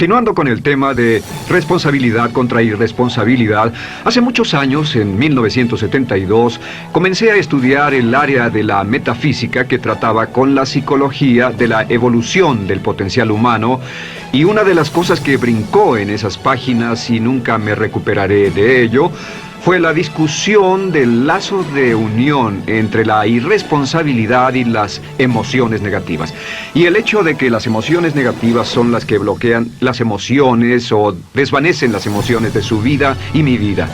Continuando con el tema de responsabilidad contra irresponsabilidad, hace muchos años, en 1972, comencé a estudiar el área de la metafísica que trataba con la psicología de la evolución del potencial humano, y una de las cosas que brincó en esas páginas, y nunca me recuperaré de ello, fue la discusión del lazo de unión entre la irresponsabilidad y las emociones negativas. Y el hecho de que las emociones negativas son las que bloquean las emociones o desvanecen las emociones de su vida y mi vida.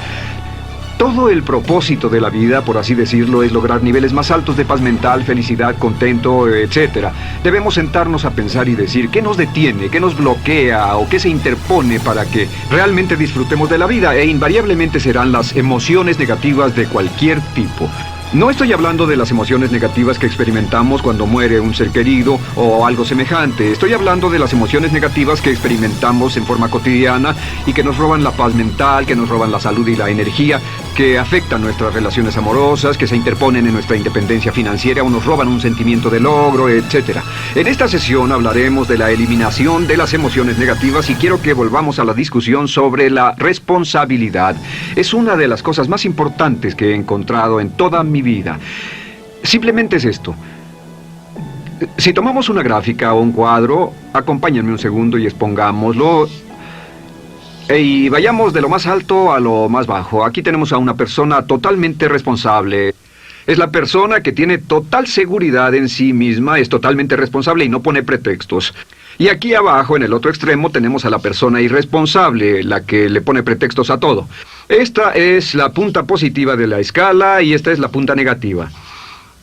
Todo el propósito de la vida, por así decirlo, es lograr niveles más altos de paz mental, felicidad, contento, etc. Debemos sentarnos a pensar y decir qué nos detiene, qué nos bloquea o qué se interpone para que realmente disfrutemos de la vida, e invariablemente serán las emociones negativas de cualquier tipo. No estoy hablando de las emociones negativas que experimentamos cuando muere un ser querido o algo semejante. Estoy hablando de las emociones negativas que experimentamos en forma cotidiana y que nos roban la paz mental, que nos roban la salud y la energía, que afectan nuestras relaciones amorosas, que se interponen en nuestra independencia financiera o nos roban un sentimiento de logro, etc. En esta sesión hablaremos de la eliminación de las emociones negativas y quiero que volvamos a la discusión sobre la responsabilidad. Es una de las cosas más importantes que he encontrado en toda mi vida. Simplemente es esto. Si tomamos una gráfica o un cuadro, acompáñenme un segundo y expongámoslo. Y vayamos de lo más alto a lo más bajo. Aquí tenemos a una persona totalmente responsable. Es la persona que tiene total seguridad en sí misma, es totalmente responsable y no pone pretextos. Y aquí abajo, en el otro extremo, tenemos a la persona irresponsable, la que le pone pretextos a todo. Esta es la punta positiva de la escala y esta es la punta negativa.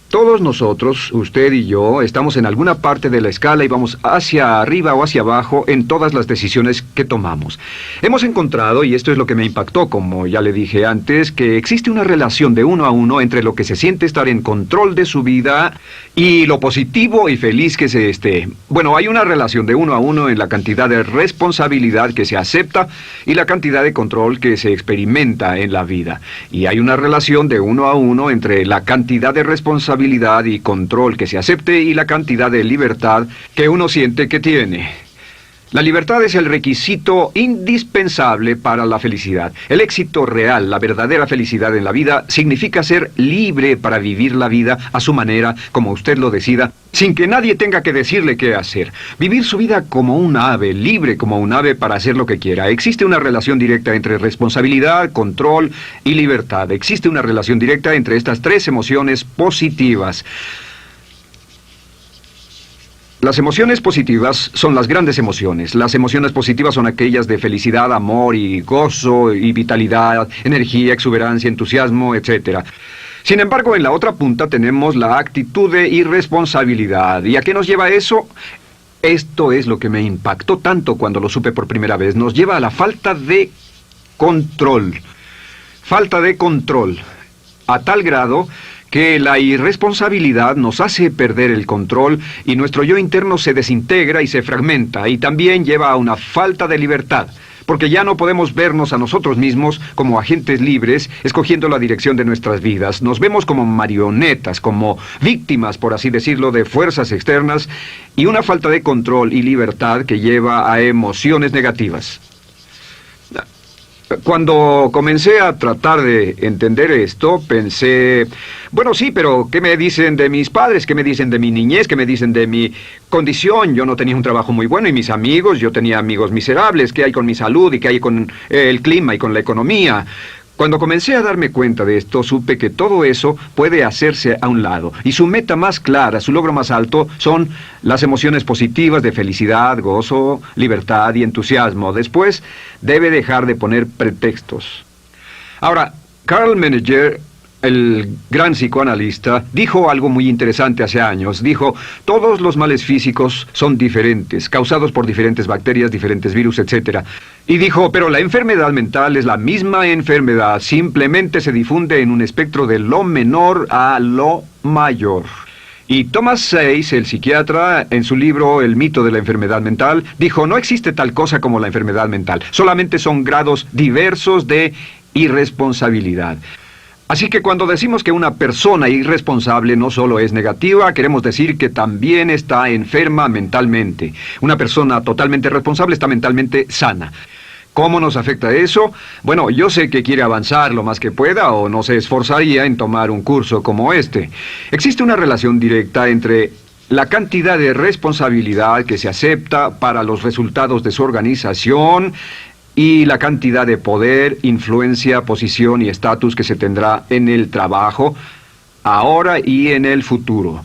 Todos nosotros, usted y yo, estamos en alguna parte de la escala y vamos hacia arriba o hacia abajo en todas las decisiones que tomamos. Hemos encontrado, y esto es lo que me impactó, como ya le dije antes, que existe una relación de 1 a 1 entre lo que se siente estar en control de su vida y lo positivo y feliz que se esté. Bueno, hay una relación de 1 a 1 en la cantidad de responsabilidad que se acepta y la cantidad de control que se experimenta en la vida. Y hay una relación de 1 a 1 entre la cantidad de responsabilidad y control que se acepte y la cantidad de libertad que uno siente que tiene. La libertad es el requisito indispensable para la felicidad. El éxito real, la verdadera felicidad en la vida, significa ser libre para vivir la vida a su manera, como usted lo decida, sin que nadie tenga que decirle qué hacer. Vivir su vida como un ave, libre como un ave para hacer lo que quiera. Existe una relación directa entre responsabilidad, control y libertad. Existe una relación directa entre estas tres emociones positivas. Las emociones positivas son las grandes emociones. Las emociones positivas son aquellas de felicidad, amor y gozo y vitalidad, energía, exuberancia, entusiasmo, etc. Sin embargo, en la otra punta tenemos la actitud de irresponsabilidad. ¿Y a qué nos lleva eso? Esto es lo que me impactó tanto cuando lo supe por primera vez. Nos lleva a la falta de control. Falta de control. A tal grado que la irresponsabilidad nos hace perder el control y nuestro yo interno se desintegra y se fragmenta, y también lleva a una falta de libertad, porque ya no podemos vernos a nosotros mismos como agentes libres, escogiendo la dirección de nuestras vidas. Nos vemos como marionetas, como víctimas, por así decirlo, de fuerzas externas, y una falta de control y libertad que lleva a emociones negativas. Cuando comencé a tratar de entender esto, pensé, bueno, sí, pero ¿qué me dicen de mis padres? ¿Qué me dicen de mi niñez? ¿Qué me dicen de mi condición? Yo no tenía un trabajo muy bueno y mis amigos, yo tenía amigos miserables. ¿Qué hay con mi salud y qué hay con el clima y con la economía? Cuando comencé a darme cuenta de esto, supe que todo eso puede hacerse a un lado. Y su meta más clara, su logro más alto, son las emociones positivas de felicidad, gozo, libertad y entusiasmo. Después, debe dejar de poner pretextos. Ahora, Carl Menninger, el gran psicoanalista, dijo algo muy interesante hace años. Dijo, todos los males físicos son diferentes, causados por diferentes bacterias, diferentes virus, etc. Y dijo, pero la enfermedad mental es la misma enfermedad, simplemente se difunde en un espectro de lo menor a lo mayor. Y Thomas Sayce, el psiquiatra, en su libro El mito de la enfermedad mental, dijo, no existe tal cosa como la enfermedad mental, solamente son grados diversos de irresponsabilidad. Así que cuando decimos que una persona irresponsable no solo es negativa, queremos decir que también está enferma mentalmente. Una persona totalmente responsable está mentalmente sana. ¿Cómo nos afecta eso? Bueno, yo sé que quiere avanzar lo más que pueda o no se esforzaría en tomar un curso como este. Existe una relación directa entre la cantidad de responsabilidad que se acepta para los resultados de su organización y la cantidad de poder, influencia, posición y estatus que se tendrá en el trabajo, ahora y en el futuro.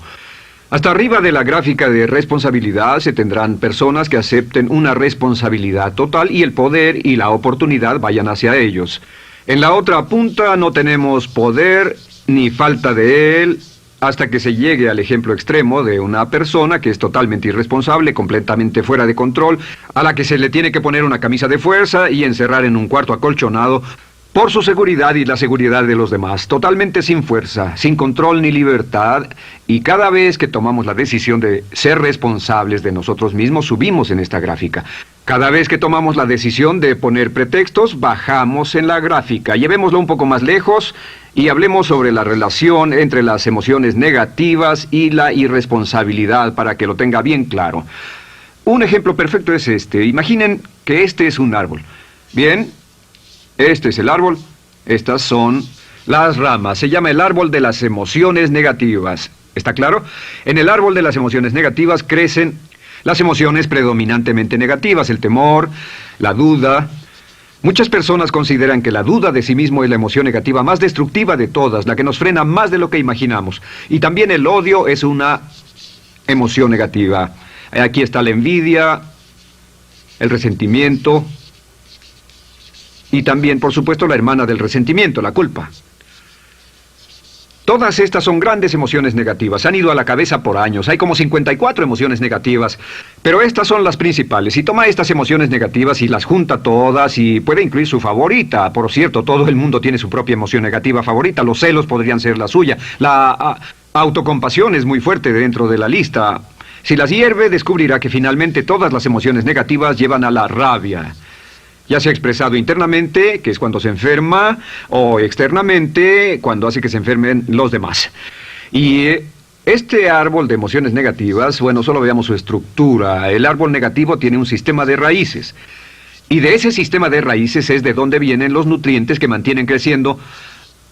Hasta arriba de la gráfica de responsabilidad se tendrán personas que acepten una responsabilidad total y el poder y la oportunidad vayan hacia ellos. En la otra punta no tenemos poder ni falta de él, hasta que se llegue al ejemplo extremo de una persona que es totalmente irresponsable, completamente fuera de control, a la que se le tiene que poner una camisa de fuerza y encerrar en un cuarto acolchonado por su seguridad y la seguridad de los demás, totalmente sin fuerza, sin control ni libertad, y cada vez que tomamos la decisión de ser responsables de nosotros mismos, subimos en esta gráfica. Cada vez que tomamos la decisión de poner pretextos, bajamos en la gráfica. Llevémoslo un poco más lejos y hablemos sobre la relación entre las emociones negativas y la irresponsabilidad para que lo tenga bien claro. Un ejemplo perfecto es este. Imaginen que este es un árbol. Bien, este es el árbol. Estas son las ramas. Se llama el árbol de las emociones negativas. ¿Está claro? En el árbol de las emociones negativas crecen las emociones predominantemente negativas, el temor, la duda. Muchas personas consideran que la duda de sí mismo es la emoción negativa más destructiva de todas, la que nos frena más de lo que imaginamos. Y también el odio es una emoción negativa. Aquí está la envidia, el resentimiento y también, por supuesto, la hermana del resentimiento, la culpa. Todas estas son grandes emociones negativas. Han ido a la cabeza por años. Hay como 54 emociones negativas. Pero estas son las principales. Si toma estas emociones negativas y las junta todas y puede incluir su favorita. Por cierto, todo el mundo tiene su propia emoción negativa favorita. Los celos podrían ser la suya. La autocompasión es muy fuerte dentro de la lista. Si las hierve, descubrirá que finalmente todas las emociones negativas llevan a la rabia. Ya sea expresado internamente, que es cuando se enferma, o externamente, cuando hace que se enfermen los demás. Y este árbol de emociones negativas, bueno, solo veamos su estructura. El árbol negativo tiene un sistema de raíces. Y de ese sistema de raíces es de donde vienen los nutrientes que mantienen creciendo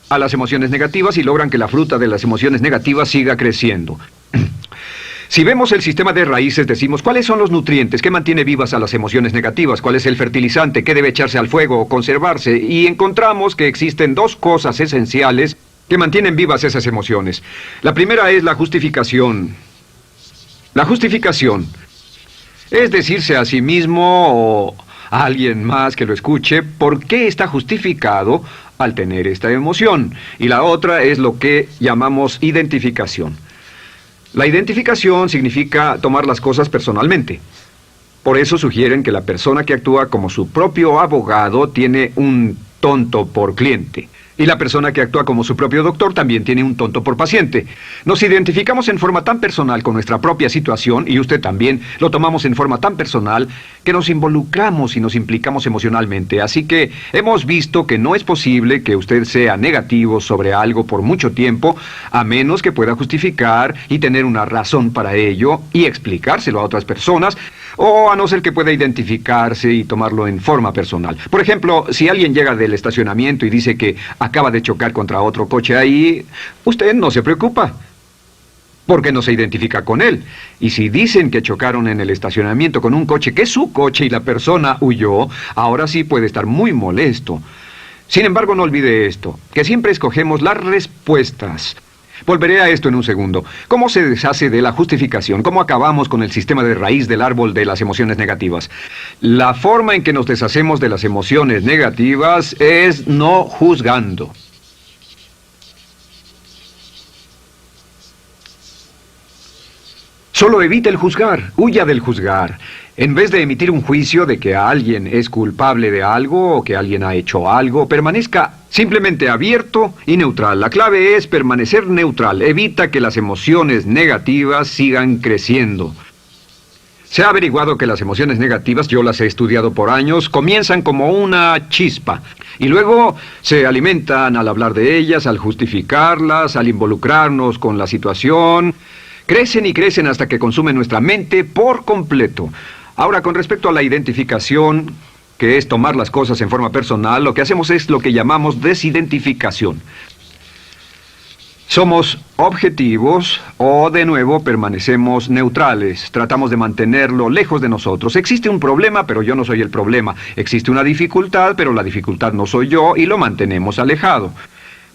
a las emociones negativas y logran que la fruta de las emociones negativas siga creciendo. Si vemos el sistema de raíces, decimos, ¿cuáles son los nutrientes que mantiene vivas a las emociones negativas? ¿Cuál es el fertilizante? ¿Qué debe echarse al fuego o conservarse? Y encontramos que existen dos cosas esenciales que mantienen vivas esas emociones. La primera es la justificación. La justificación es decirse a sí mismo o a alguien más que lo escuche por qué está justificado al tener esta emoción. Y la otra es lo que llamamos identificación. La identificación significa tomar las cosas personalmente. Por eso sugieren que la persona que actúa como su propio abogado tiene un tonto por cliente. Y la persona que actúa como su propio doctor también tiene un tonto por paciente. Nos identificamos en forma tan personal con nuestra propia situación, y usted también, lo tomamos en forma tan personal, que nos involucramos y nos implicamos emocionalmente. Así que hemos visto que no es posible que usted sea negativo sobre algo por mucho tiempo, a menos que pueda justificar y tener una razón para ello y explicárselo a otras personas, o a no ser que pueda identificarse y tomarlo en forma personal. Por ejemplo, si alguien llega del estacionamiento y dice que acaba de chocar contra otro coche ahí, usted no se preocupa, porque no se identifica con él. Y si dicen que chocaron en el estacionamiento con un coche que es su coche y la persona huyó, ahora sí puede estar muy molesto. Sin embargo, no olvide esto, que siempre escogemos las respuestas. Volveré a esto en un segundo. ¿Cómo se deshace de la justificación? ¿Cómo acabamos con el sistema de raíz del árbol de las emociones negativas? La forma en que nos deshacemos de las emociones negativas es no juzgando. Solo evite el juzgar, huya del juzgar. En vez de emitir un juicio de que alguien es culpable de algo o que alguien ha hecho algo, permanezca simplemente abierto y neutral. La clave es permanecer neutral. Evita que las emociones negativas sigan creciendo. Se ha averiguado que las emociones negativas, yo las he estudiado por años, comienzan como una chispa y luego se alimentan al hablar de ellas, al justificarlas, al involucrarnos con la situación. Crecen y crecen hasta que consumen nuestra mente por completo. Ahora, con respecto a la identificación, que es tomar las cosas en forma personal, lo que hacemos es lo que llamamos desidentificación. Somos objetivos o, de nuevo, permanecemos neutrales. Tratamos de mantenerlo lejos de nosotros. Existe un problema, pero yo no soy el problema. Existe una dificultad, pero la dificultad no soy yo, y lo mantenemos alejado.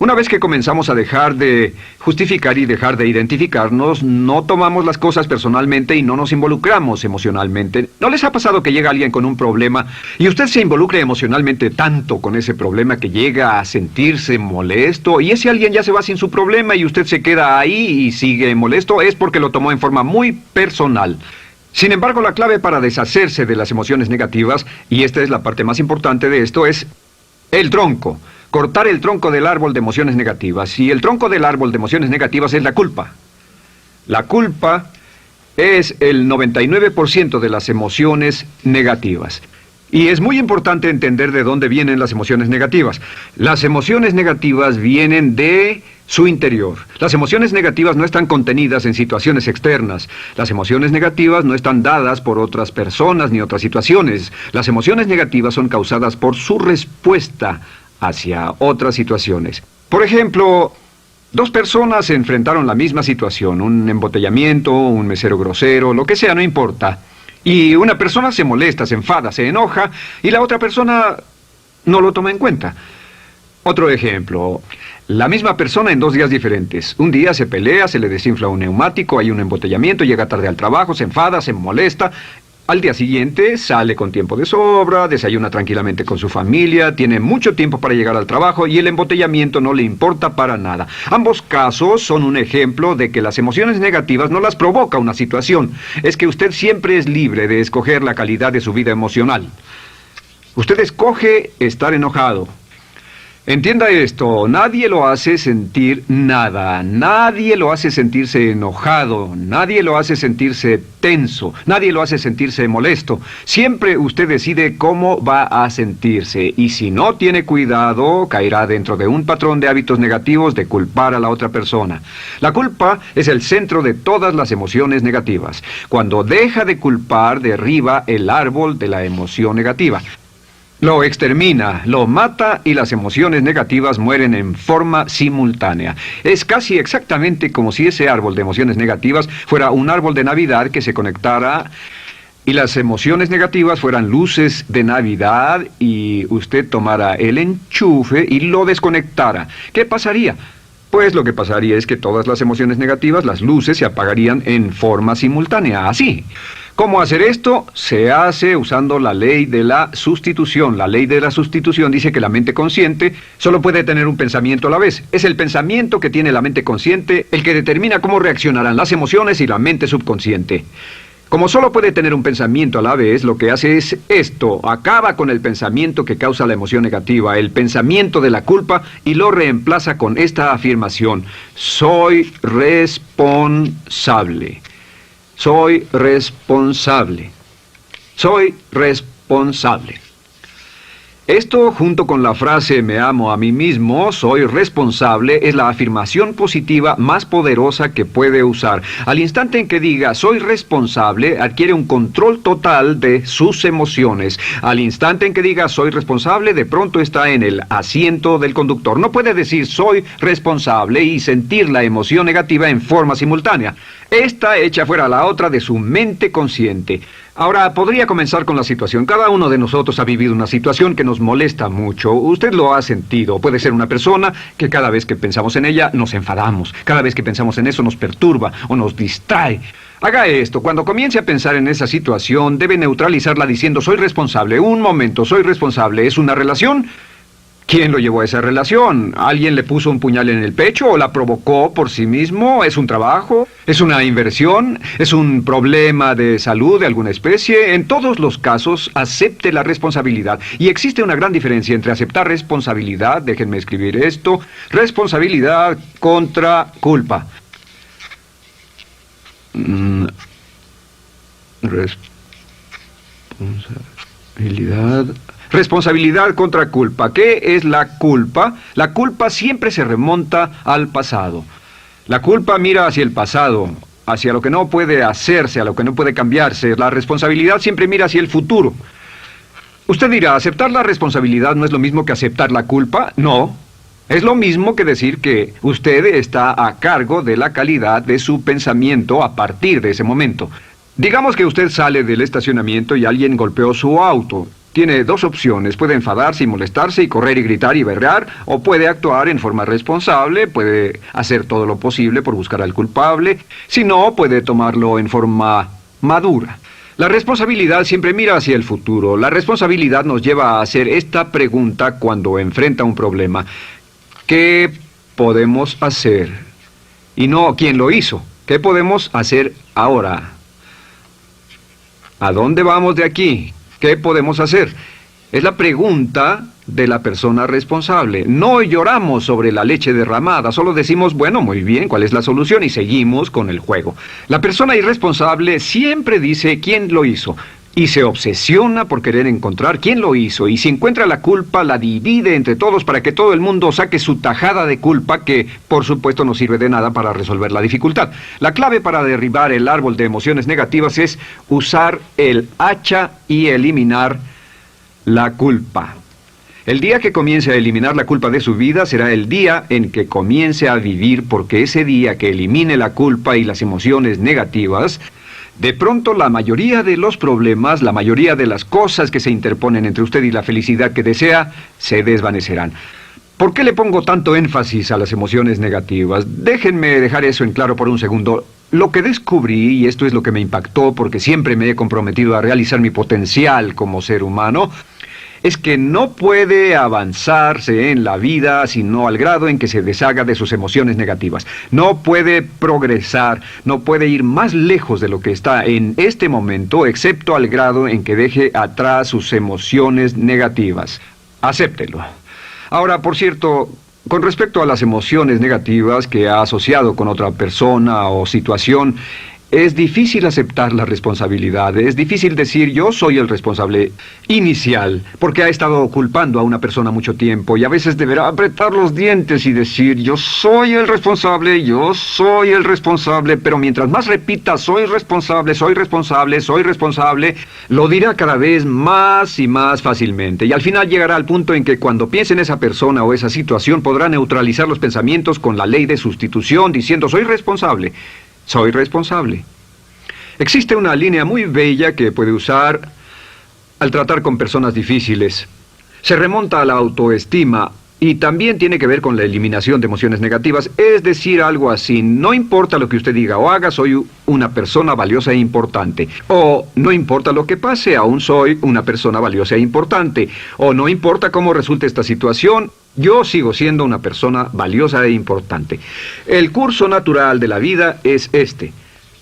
Una vez que comenzamos a dejar de justificar y dejar de identificarnos, no tomamos las cosas personalmente y no nos involucramos emocionalmente. ¿No les ha pasado que llega alguien con un problema y usted se involucra emocionalmente tanto con ese problema que llega a sentirse molesto y ese alguien ya se va sin su problema y usted se queda ahí y sigue molesto? Es porque lo tomó en forma muy personal. Sin embargo, la clave para deshacerse de las emociones negativas, y esta es la parte más importante de esto, es el tronco. Cortar el tronco del árbol de emociones negativas. Y el tronco del árbol de emociones negativas es la culpa. La culpa es el 99% de las emociones negativas. Y es muy importante entender de dónde vienen las emociones negativas. Las emociones negativas vienen de su interior. Las emociones negativas no están contenidas en situaciones externas. Las emociones negativas no están dadas por otras personas ni otras situaciones. Las emociones negativas son causadas por su respuesta hacia otras situaciones. Por ejemplo, dos personas se enfrentaron la misma situación, un embotellamiento, un mesero grosero, lo que sea, no importa. Y una persona se molesta, se enfada, se enoja, y la otra persona no lo toma en cuenta. Otro ejemplo, la misma persona en 2 días diferentes. Un día se pelea, se le desinfla un neumático, hay un embotellamiento, llega tarde al trabajo, se enfada, se molesta. Al día siguiente sale con tiempo de sobra, desayuna tranquilamente con su familia, tiene mucho tiempo para llegar al trabajo y el embotellamiento no le importa para nada. Ambos casos son un ejemplo de que las emociones negativas no las provoca una situación. Es que usted siempre es libre de escoger la calidad de su vida emocional. Usted escoge estar enojado. Entienda esto, nadie lo hace sentir nada, nadie lo hace sentirse enojado, nadie lo hace sentirse tenso, nadie lo hace sentirse molesto. Siempre usted decide cómo va a sentirse y si no tiene cuidado, caerá dentro de un patrón de hábitos negativos de culpar a la otra persona. La culpa es el centro de todas las emociones negativas. Cuando deja de culpar, derriba el árbol de la emoción negativa. Lo extermina, lo mata y las emociones negativas mueren en forma simultánea. Es casi exactamente como si ese árbol de emociones negativas fuera un árbol de Navidad que se conectara y las emociones negativas fueran luces de Navidad y usted tomara el enchufe y lo desconectara. ¿Qué pasaría? Pues lo que pasaría es que todas las emociones negativas, las luces, se apagarían en forma simultánea, así. ¿Cómo hacer esto? Se hace usando la ley de la sustitución. La ley de la sustitución dice que la mente consciente solo puede tener un pensamiento a la vez. Es el pensamiento que tiene la mente consciente el que determina cómo reaccionarán las emociones y la mente subconsciente. Como solo puede tener un pensamiento a la vez, lo que hace es esto: acaba con el pensamiento que causa la emoción negativa, el pensamiento de la culpa, y lo reemplaza con esta afirmación: soy responsable. Soy responsable. Soy responsable. Esto, junto con la frase me amo a mí mismo, soy responsable, es la afirmación positiva más poderosa que puede usar. Al instante en que diga soy responsable, adquiere un control total de sus emociones. Al instante en que diga soy responsable, de pronto está en el asiento del conductor. No puede decir soy responsable y sentir la emoción negativa en forma simultánea. Esta echa fuera la otra de su mente consciente. Ahora, podría comenzar con la situación. Cada uno de nosotros ha vivido una situación que nos molesta mucho. Usted lo ha sentido. Puede ser una persona que cada vez que pensamos en ella nos enfadamos. Cada vez que pensamos en eso nos perturba o nos distrae. Haga esto. Cuando comience a pensar en esa situación, debe neutralizarla diciendo soy responsable. Un momento, soy responsable. ¿Es una relación? ¿Quién lo llevó a esa relación? ¿Alguien le puso un puñal en el pecho o la provocó por sí mismo? ¿Es un trabajo? ¿Es una inversión? ¿Es un problema de salud de alguna especie? En todos los casos, acepte la responsabilidad. Y existe una gran diferencia entre aceptar responsabilidad, déjenme escribir esto, responsabilidad contra culpa. Responsabilidad. Responsabilidad contra culpa. ¿Qué es la culpa? La culpa siempre se remonta al pasado. La culpa mira hacia el pasado, hacia lo que no puede hacerse, a lo que no puede cambiarse. La responsabilidad siempre mira hacia el futuro. Usted dirá, ¿aceptar la responsabilidad no es lo mismo que aceptar la culpa? No. Es lo mismo que decir que usted está a cargo de la calidad de su pensamiento a partir de ese momento. Digamos que usted sale del estacionamiento y alguien golpeó su auto. Tiene dos opciones, puede enfadarse y molestarse y correr y gritar y berrear, o puede actuar en forma responsable, puede hacer todo lo posible por buscar al culpable, si no, puede tomarlo en forma madura. La responsabilidad siempre mira hacia el futuro. La responsabilidad nos lleva a hacer esta pregunta cuando enfrenta un problema. ¿Qué podemos hacer? Y no, ¿quién lo hizo? ¿Qué podemos hacer ahora? ¿A dónde vamos de aquí? ¿Qué podemos hacer? Es la pregunta de la persona responsable. No lloramos sobre la leche derramada, solo decimos, bueno, muy bien, ¿cuál es la solución? Y seguimos con el juego. La persona irresponsable siempre dice quién lo hizo y se obsesiona por querer encontrar quién lo hizo, y si encuentra la culpa la divide entre todos para que todo el mundo saque su tajada de culpa, que por supuesto no sirve de nada para resolver la dificultad. La clave para derribar el árbol de emociones negativas es usar el hacha y eliminar la culpa. El día que comience a eliminar la culpa de su vida será el día en que comience a vivir, porque ese día que elimine la culpa y las emociones negativas, de pronto la mayoría de los problemas, la mayoría de las cosas que se interponen entre usted y la felicidad que desea, se desvanecerán. ¿Por qué le pongo tanto énfasis a las emociones negativas? Déjenme dejar eso en claro por un segundo. Lo que descubrí, y esto es lo que me impactó porque siempre me he comprometido a realizar mi potencial como ser humano, es que no puede avanzarse en la vida sino al grado en que se deshaga de sus emociones negativas. No puede progresar, no puede ir más lejos de lo que está en este momento, excepto al grado en que deje atrás sus emociones negativas. Acéptelo. Ahora, por cierto, con respecto a las emociones negativas que ha asociado con otra persona o situación, es difícil aceptar la responsabilidad, es difícil decir yo soy el responsable inicial, porque ha estado culpando a una persona mucho tiempo y a veces deberá apretar los dientes y decir yo soy el responsable, pero mientras más repita soy responsable, lo dirá cada vez más y más fácilmente, y al final llegará al punto en que cuando piense en esa persona o esa situación podrá neutralizar los pensamientos con la ley de sustitución diciendo soy responsable. Soy responsable. Existe una línea muy bella que puede usar al tratar con personas difíciles. Se remonta a la autoestima y también tiene que ver con la eliminación de emociones negativas. Es decir, algo así, no importa lo que usted diga o haga, soy una persona valiosa e importante. O no importa lo que pase, aún soy una persona valiosa e importante. O no importa cómo resulte esta situación, yo sigo siendo una persona valiosa e importante. El curso natural de la vida es este.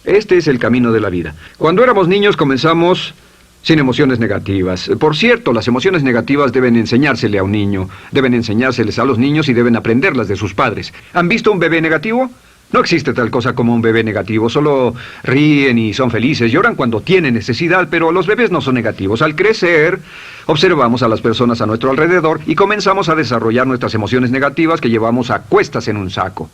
Este es el camino de la vida. Cuando éramos niños comenzamos sin emociones negativas. Por cierto, las emociones negativas deben enseñársele a un niño, deben enseñárseles a los niños y deben aprenderlas de sus padres. ¿Han visto un bebé negativo? No existe tal cosa como un bebé negativo, solo ríen y son felices, lloran cuando tienen necesidad, pero los bebés no son negativos. Al crecer, observamos a las personas a nuestro alrededor y comenzamos a desarrollar nuestras emociones negativas que llevamos a cuestas en un saco.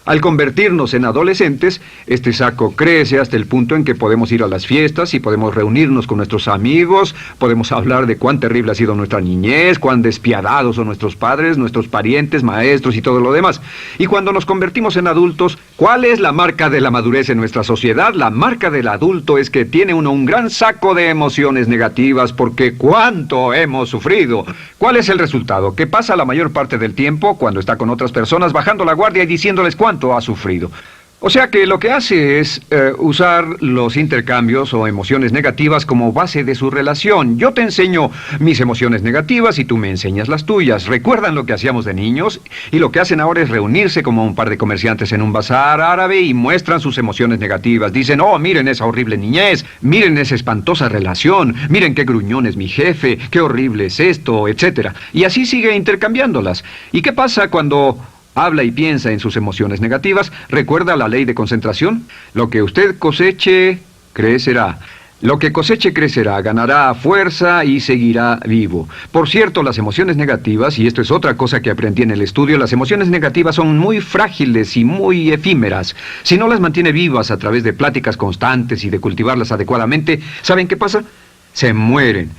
Al convertirnos en adolescentes, este saco crece hasta el punto en que podemos ir a las fiestas y podemos reunirnos con nuestros amigos, podemos hablar de cuán terrible ha sido nuestra niñez, cuán despiadados son nuestros padres, nuestros parientes, maestros y todo lo demás. Y cuando nos convertimos en adultos, ¿cuál es la marca de la madurez en nuestra sociedad? La marca del adulto es que tiene uno un gran saco de emociones negativas porque ¿cuánto hemos sufrido? ¿Cuál es el resultado? Que pasa la mayor parte del tiempo cuando está con otras personas bajando la guardia y diciéndoles cuánto ha sufrido. O sea que lo que hace es usar los intercambios o emociones negativas como base de su relación. Yo te enseño mis emociones negativas y tú me enseñas las tuyas. ¿Recuerdan lo que hacíamos de niños? Y lo que hacen ahora es reunirse como un par de comerciantes en un bazar árabe y muestran sus emociones negativas. Dicen, oh, miren esa horrible niñez, miren esa espantosa relación, miren qué gruñón es mi jefe, qué horrible es esto, etc. Y así sigue intercambiándolas. ¿Y qué pasa cuando habla y piensa en sus emociones negativas? ¿Recuerda la ley de concentración? Lo que usted coseche, crecerá. Lo que coseche crecerá, ganará fuerza y seguirá vivo. Por cierto, las emociones negativas, y esto es otra cosa que aprendí en el estudio, las emociones negativas son muy frágiles y muy efímeras. Si no las mantiene vivas a través de pláticas constantes y de cultivarlas adecuadamente, ¿saben qué pasa? Se mueren.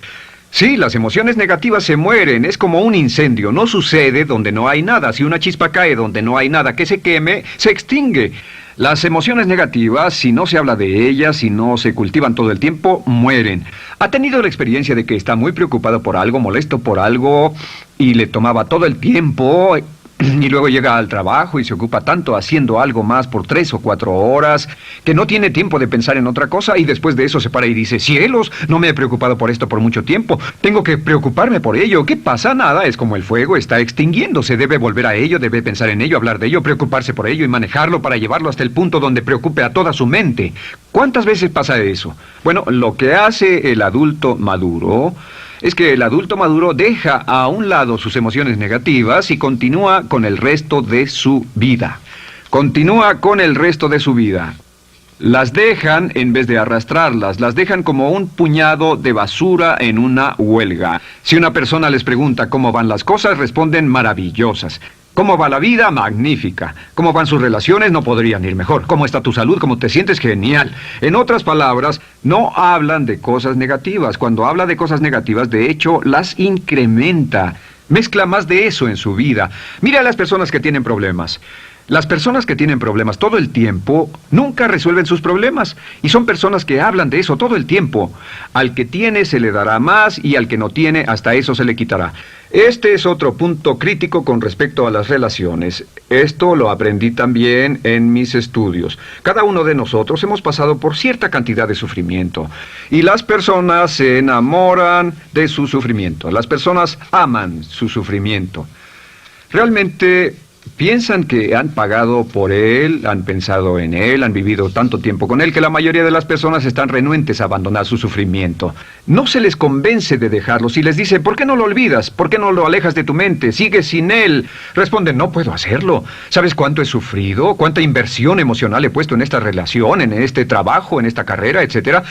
Sí, las emociones negativas se mueren, es como un incendio, no sucede donde no hay nada. Si una chispa cae donde no hay nada que se queme, se extingue. Las emociones negativas, si no se habla de ellas, si no se cultivan todo el tiempo, mueren. ¿Ha tenido la experiencia de que está muy preocupado por algo, molesto por algo, y le tomaba todo el tiempo, y luego llega al trabajo y se ocupa tanto haciendo algo más por 3 o 4 horas, que no tiene tiempo de pensar en otra cosa, y después de eso se para y dice, cielos, no me he preocupado por esto por mucho tiempo, tengo que preocuparme por ello? ¿Qué pasa? Nada, es como el fuego, está extinguiéndose, debe volver a ello, debe pensar en ello, hablar de ello, preocuparse por ello y manejarlo para llevarlo hasta el punto donde preocupe a toda su mente. ¿Cuántas veces pasa eso? Bueno, lo que hace el adulto maduro es que el adulto maduro deja a un lado sus emociones negativas y continúa con el resto de su vida. Continúa con el resto de su vida. Las dejan en vez de arrastrarlas, las dejan como un puñado de basura en una huelga. Si una persona les pregunta cómo van las cosas, responden maravillosas. ¿Cómo va la vida? Magnífica. ¿Cómo van sus relaciones? No podrían ir mejor. ¿Cómo está tu salud? ¿Cómo te sientes? Genial. En otras palabras, no hablan de cosas negativas. Cuando habla de cosas negativas, de hecho, las incrementa. Mezcla más de eso en su vida. Mira a las personas que tienen problemas. Las personas que tienen problemas todo el tiempo nunca resuelven sus problemas, y son personas que hablan de eso todo el tiempo. Al que tiene se le dará más, y al que no tiene hasta eso se le quitará. Este es otro punto crítico con respecto a las relaciones. Esto lo aprendí también en mis estudios. Cada uno de nosotros hemos pasado por cierta cantidad de sufrimiento, y las personas se enamoran de su sufrimiento. Las personas aman su sufrimiento. Realmente piensan que han pagado por él, han pensado en él, han vivido tanto tiempo con él, que la mayoría de las personas están renuentes a abandonar su sufrimiento. No se les convence de dejarlo. Si les dice, ¿por qué no lo olvidas? ¿Por qué no lo alejas de tu mente? ¿Sigues sin él? Responden, no puedo hacerlo. ¿Sabes cuánto he sufrido? ¿Cuánta inversión emocional he puesto en esta relación, en este trabajo, en esta carrera, etcétera?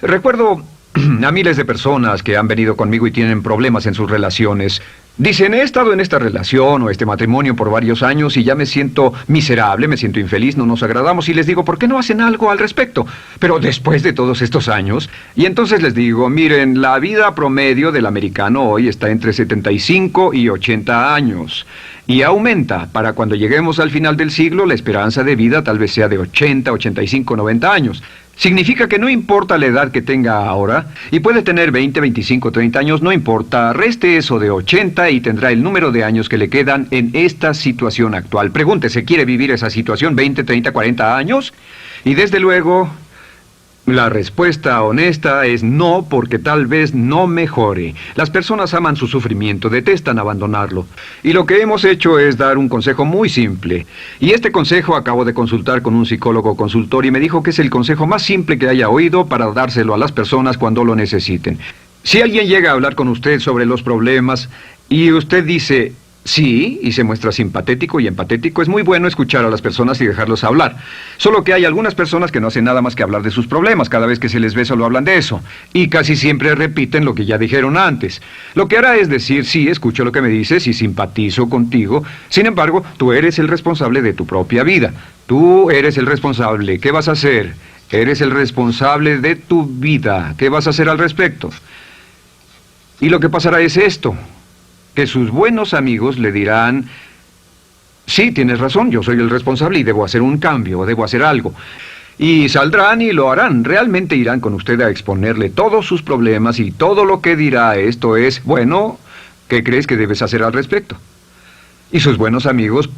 Recuerdo a miles de personas que han venido conmigo y tienen problemas en sus relaciones. Dicen, he estado en esta relación o este matrimonio por varios años y ya me siento miserable, me siento infeliz, no nos agradamos, y les digo, ¿por qué no hacen algo al respecto? Pero después de todos estos años, y entonces les digo, miren, la vida promedio del americano hoy está entre 75 y 80 años. Y aumenta. Para cuando lleguemos al final del siglo, la esperanza de vida tal vez sea de 80, 85, 90 años. Significa que no importa la edad que tenga ahora, y puede tener 20, 25, 30 años, no importa, reste eso de 80 y tendrá el número de años que le quedan en esta situación actual. Pregúntese, ¿quiere vivir esa situación 20, 30, 40 años? Y desde luego, la respuesta honesta es no, porque tal vez no mejore. Las personas aman su sufrimiento, detestan abandonarlo. Y lo que hemos hecho es dar un consejo muy simple. Y este consejo acabo de consultar con un psicólogo consultor y me dijo que es el consejo más simple que haya oído para dárselo a las personas cuando lo necesiten. Si alguien llega a hablar con usted sobre los problemas y usted dice sí, y se muestra simpatético y empatético, es muy bueno escuchar a las personas y dejarlos hablar. Solo que hay algunas personas que no hacen nada más que hablar de sus problemas. Cada vez que se les ve solo hablan de eso. Y casi siempre repiten lo que ya dijeron antes. Lo que hará es decir, sí, escucho lo que me dices y simpatizo contigo. Sin embargo, tú eres el responsable de tu propia vida. Tú eres el responsable. ¿Qué vas a hacer? Eres el responsable de tu vida. ¿Qué vas a hacer al respecto? Y lo que pasará es esto, que sus buenos amigos le dirán, sí, tienes razón, yo soy el responsable y debo hacer un cambio, debo hacer algo. Y saldrán y lo harán, realmente irán con usted a exponerle todos sus problemas y todo lo que dirá esto es, bueno, ¿qué crees que debes hacer al respecto? Y sus buenos amigos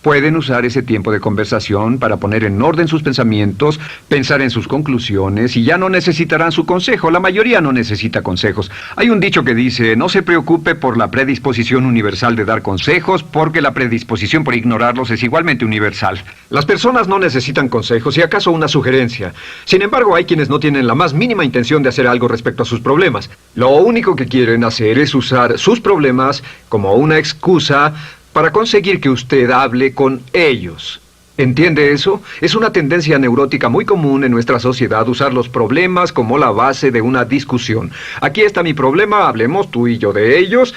pueden usar ese tiempo de conversación para poner en orden sus pensamientos, pensar en sus conclusiones, y ya no necesitarán su consejo. La mayoría no necesita consejos. Hay un dicho que dice, no se preocupe por la predisposición universal de dar consejos, porque la predisposición por ignorarlos es igualmente universal. Las personas no necesitan consejos, si acaso una sugerencia. Sin embargo, hay quienes no tienen la más mínima intención de hacer algo respecto a sus problemas. Lo único que quieren hacer es usar sus problemas como una excusa para conseguir que usted hable con ellos. ¿Entiende eso? Es una tendencia neurótica muy común en nuestra sociedad usar los problemas como la base de una discusión. Aquí está mi problema, hablemos tú y yo de ellos.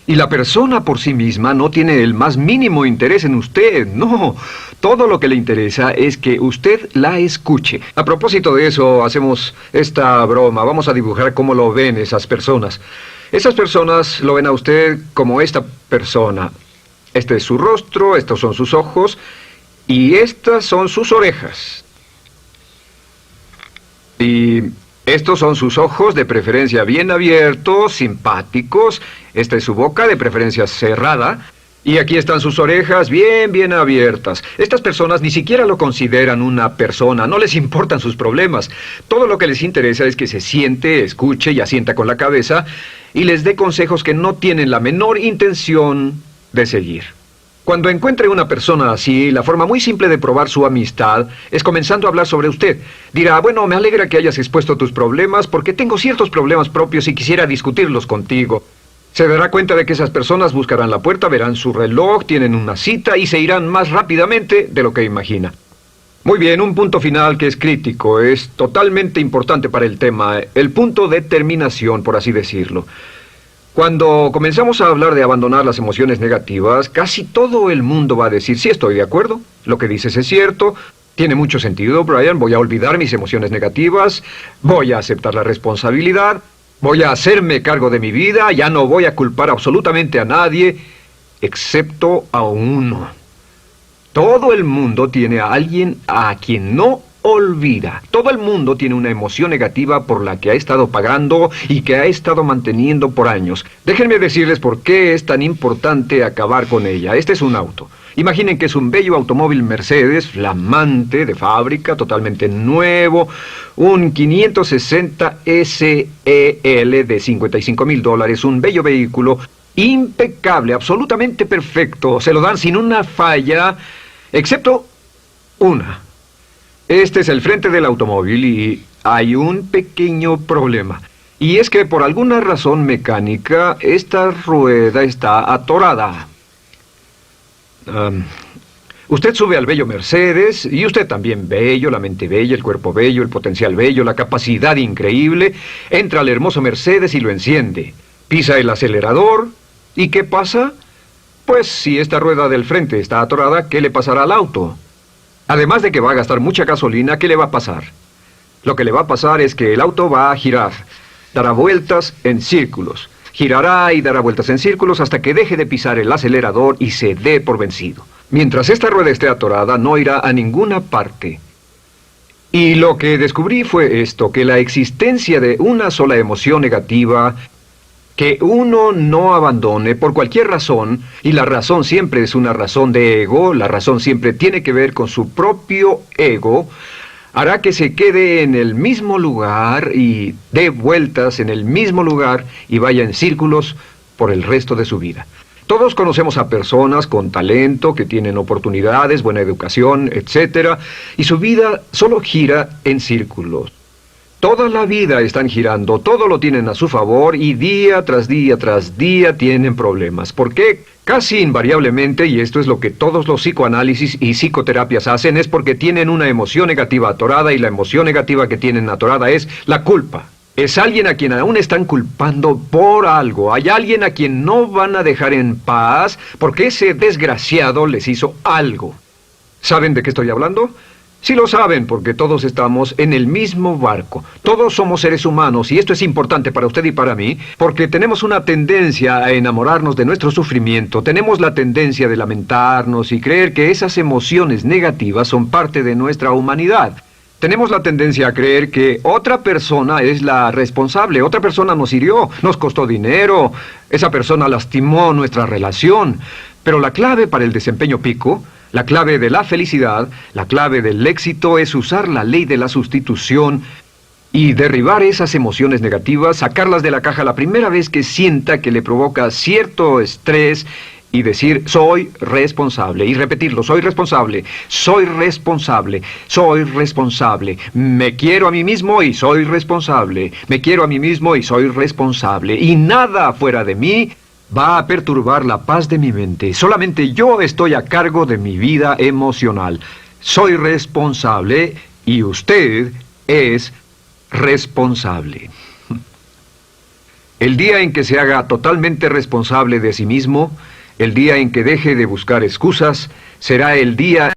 Y la persona por sí misma no tiene el más mínimo interés en usted, no. Todo lo que le interesa es que usted la escuche. A propósito de eso, hacemos esta broma. Vamos a dibujar cómo lo ven esas personas. Esas personas lo ven a usted como esta persona. Este es su rostro, estos son sus ojos y estas son sus orejas. Y estos son sus ojos, de preferencia bien abiertos, simpáticos. Esta es su boca, de preferencia cerrada. Y aquí están sus orejas bien abiertas. Estas personas ni siquiera lo consideran una persona, no les importan sus problemas. Todo lo que les interesa es que se siente, escuche y asienta con la cabeza y les dé consejos que no tienen la menor intención de seguir. Cuando encuentre una persona así, la forma muy simple de probar su amistad es comenzando a hablar sobre usted. Dirá, bueno, me alegra que hayas expuesto tus problemas porque tengo ciertos problemas propios y quisiera discutirlos contigo. Se dará cuenta de que esas personas buscarán la puerta, verán su reloj, tienen una cita y se irán más rápidamente de lo que imagina. Muy bien, un punto final que es crítico, es totalmente importante para el tema, el punto de terminación, por así decirlo. Cuando comenzamos a hablar de abandonar las emociones negativas, casi todo el mundo va a decir, sí, estoy de acuerdo, lo que dices es cierto, tiene mucho sentido, Brian, voy a olvidar mis emociones negativas, voy a aceptar la responsabilidad, voy a hacerme cargo de mi vida, ya no voy a culpar absolutamente a nadie, excepto a uno. Todo el mundo tiene a alguien a quien no olvida. Todo el mundo tiene una emoción negativa por la que ha estado pagando y que ha estado manteniendo por años. Déjenme decirles por qué es tan importante acabar con ella. Este es un auto. Imaginen que es un bello automóvil Mercedes, flamante, de fábrica, totalmente nuevo, un 560 SEL de $55,000, un bello vehículo, impecable, absolutamente perfecto. Se lo dan sin una falla, excepto una. Este es el frente del automóvil y hay un pequeño problema. Y es que por alguna razón mecánica, esta rueda está atorada. Usted sube al bello Mercedes, y usted también bello, la mente bella, el cuerpo bello, el potencial bello, la capacidad increíble. Entra al hermoso Mercedes y lo enciende. Pisa el acelerador, ¿y qué pasa? Pues si esta rueda del frente está atorada, ¿qué le pasará al auto? Además de que va a gastar mucha gasolina, ¿qué le va a pasar? Lo que le va a pasar es que el auto va a girar, dará vueltas en círculos. Girará y dará vueltas en círculos hasta que deje de pisar el acelerador y se dé por vencido. Mientras esta rueda esté atorada, no irá a ninguna parte. Y lo que descubrí fue esto, que la existencia de una sola emoción negativa que uno no abandone por cualquier razón, y la razón siempre es una razón de ego, la razón siempre tiene que ver con su propio ego, hará que se quede en el mismo lugar y dé vueltas en el mismo lugar y vaya en círculos por el resto de su vida. Todos conocemos a personas con talento, que tienen oportunidades, buena educación, etc., y su vida solo gira en círculos. Toda la vida están girando, todo lo tienen a su favor y día tras día tras día tienen problemas. ¿Por qué? Casi invariablemente, y esto es lo que todos los psicoanálisis y psicoterapias hacen, es porque tienen una emoción negativa atorada y la emoción negativa que tienen atorada es la culpa. Es alguien a quien aún están culpando por algo. Hay alguien a quien no van a dejar en paz porque ese desgraciado les hizo algo. ¿Saben de qué estoy hablando? Sí lo saben, porque todos estamos en el mismo barco. Todos somos seres humanos, y esto es importante para usted y para mí, porque tenemos una tendencia a enamorarnos de nuestro sufrimiento. Tenemos la tendencia de lamentarnos y creer que esas emociones negativas son parte de nuestra humanidad. Tenemos la tendencia a creer que otra persona es la responsable. Otra persona nos hirió, nos costó dinero, esa persona lastimó nuestra relación. Pero la clave para el desempeño pico, la clave de la felicidad, la clave del éxito es usar la ley de la sustitución y derribar esas emociones negativas, sacarlas de la caja la primera vez que sienta que le provoca cierto estrés y decir, soy responsable, y repetirlo, soy responsable, soy responsable, soy responsable, me quiero a mí mismo y soy responsable, me quiero a mí mismo y soy responsable, y nada fuera de mí va a perturbar la paz de mi mente. Solamente yo estoy a cargo de mi vida emocional. Soy responsable y usted es responsable. El día en que se haga totalmente responsable de sí mismo, el día en que deje de buscar excusas, será el día